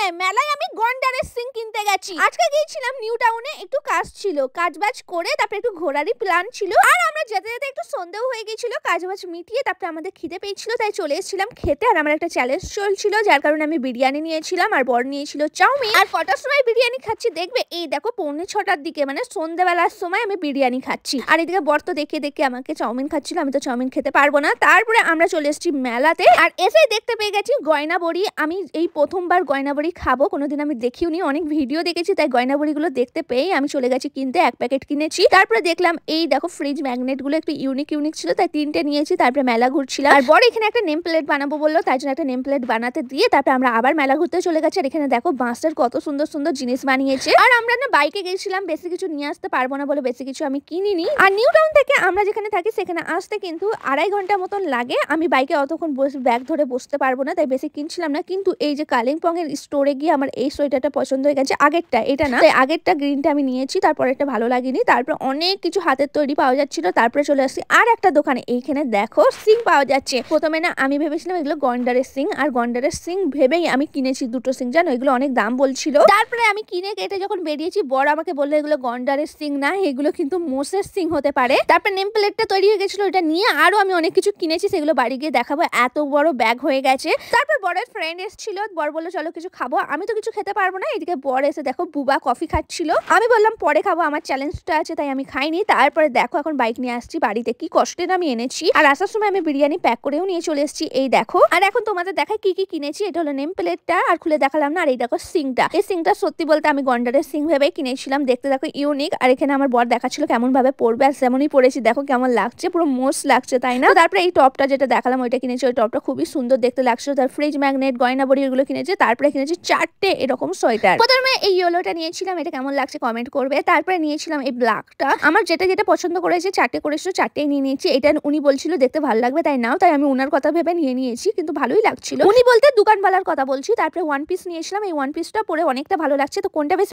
নাই, মেলায় আমি গন্ডারের সিং কিনতে গেছি। আজকে গিয়েছিলাম নিউ টাউনে, একটু কাজ ছিল, কাজবাজ করে তারপরে একটু ঘোরারই প্ল্যান ছিল। আর আমরা যেতে যেতে একটু সন্দেহ হয়ে গেছিল, কাজবাজ মিটিয়ে তারপরে আমাদের খিদে পেয়েছিল, তাই চলে এসেছিলাম খেতে। আর আমার একটা চ্যালেঞ্জ চলছিল, যার কারণে আমি বিরিয়ানি নিয়েছিলাম আর বর নিয়েছিল চাউমিন। আর কটার সময় বিরিয়ানি খাচ্ছি দেখবে, এই দেখো 6:45টার দিকে, মানে সন্ধ্যাবেলার সময় আমি বিরিয়ানি খাচ্ছি। আর এদিকে বর তো দেখে দেখে আমাকে চাউমিন খাচ্ছিল, আমি তো চাউমিন খেতে পারবো না। তারপরে আমরা চলে এসেছি মেলাতে, আর এসে দেখতে পেয়ে গেছি গয়না বড়ি। আমি এই প্রথমবার গয়না বড়ি খাবো, কোনোদিন আমি দেখিওনি, অনেক ভিডিও দেখেছি, তাই গয়না বড়িগুলো দেখতে পেয়ে আমি চলে গেছি কিনতে। এক প্যাকেট কিনেছি। তারপরে দেখলাম এই দেখো ফ্রিজ ম্যাগনেট গুলো একটু ইউনিক ছিল, তাই 3টে নিয়েছি। তারপরে মেলা ঘুরছিলাম, আর বড় এখানে একটা নেম প্লেট বানাবো বললো, তাই জন্য একটা নেম প্লেট বানাতে দিয়ে তারপরে আমরা আবার মেলা ঘুরতে চলে গেছি। আর এখানে দেখো বাঁশের কত সুন্দর সুন্দর জিনিস বানিয়েছে। আর আমরা না বাইকে গেছিলাম, বেশি কিছু নিয়ে আসতে পারবো না বলে বেশি কিছু আমি কিনিনি। আর নিউ টাউন থেকে আমরা যেখানে থাকি সেখানে আসতে কিন্তু 2.5 ঘন্টা মতন লাগে। আমি বাইকে অতক্ষণ ব্যাগ ধরে বসতে পারবো না, তাই বেশি কিনছিলাম না। কিন্তু এই যে কালিম্পং এর স্টোরে গিয়ে আমার এই সোয়েটারটা পছন্দ হয়ে গেছে, আগেরটা, এটা না, আগেরটা গ্রিনটা আমি নিয়েছি, তারপর একটা ভালো লাগেনি। তারপর অনেক কিছু হাতের তৈরি পাওয়া যাচ্ছিল। তারপরে চলে আসছি আর একটা দোকানে, এইখানে দেখো সিং পাওয়া যাচ্ছে। প্রথমে না আমি ভেবেছিলাম এগুলো গন্ডারের সিং, আর গন্ডারের সিং ভেবেই আমি কিনেছি 2টো সিং, জানো এগুলো অনেক দাম বলছিল। তারপরে আমি কিনে কেটে যখন বেরিয়েছি, বড় আমাকে বললো এগুলো গন্ডারের সিং না, এগুলো কিন্তু মোষের সিং হতে পারে। তারপর নেম প্লেটটা তৈরি হয়ে গেছিল, ওটা নিয়ে আরো আমি অনেক কিছু কিনেছি, সেগুলো বাড়ি গিয়ে দেখাবো। এত বড় ব্যাগ হয়ে গেছে। তারপর বড়ের ফ্রেন্ড এসেছিল, বর বললো চলো কিছু খাবো। আমি তো কিছু খেতে পারবো না। এদিকে বর এসে দেখো বুবা কফি খাচ্ছিল। আমি বললাম পরে খাবো, আমার চ্যালেঞ্জটা আছে, তাই আমি খাইনি। তারপরে দেখো এখন বাইক নিয়ে আসছি বাড়িতে, কি কষ্টের আমি এনেছি। আর আসার সময় আমি বিরিয়ানি প্যাক করেও নিয়ে চলে এসেছি, এই দেখো। আর এখন তোমাদের দেখাই কি কি কিনেছি। এটা হলো নেম প্লেটটা, আর খুলে দেখালাম না। আর এই দেখো সিংটা, এই সিংটা সত্যি বলতে আমি গন্ডারের সিং ভেবেই কিনেছিলাম, দেখতে দেখো ইউনিক। আর এখানে আমার বর দেখাচ্ছিল কেমন ভাবে পরবে, আর সেমনই পরেছি, দেখো কেমন লাগছে, পুরো মোষ লাগছে, তাই না? তারপরে এই টপটা যেটা দেখালাম ওইটা কিনেছি, ওই টপটা খুবই সুন্দর দেখতে লাগছিল। তার ফ্রিজ ম্যাগনেট, গয়না বড়ি এগুলো কিনেছি। তারপরে কিনেছি 4টে এরকম সোয়েটার। প্রথমে এই ইয়েলোটা নিয়েছিলাম, এটা কেমন লাগছে কমেন্ট করবে। তারপরে নিয়েছিলাম এই ব্ল্যাকটা, আমার যেটা যেটা পছন্দ করেছে 4টে করেছিল, 4টেই নিয়ে নিয়েছি। এটা উনি বলছিল দেখতে ভালো লাগবে তাই নাও, তাই আমি ওনার কথা ভেবে নিয়ে নিয়েছি, কিন্তু ভালোই লাগছিল। উনি বলতে দোকানওয়ালার কথা বলছি। তারপরে ওয়ান পিস নিয়েছিলাম, এই ওয়ান পিসটা পরে অনেকটা ভালো লাগছে। তো কোনটা বেশি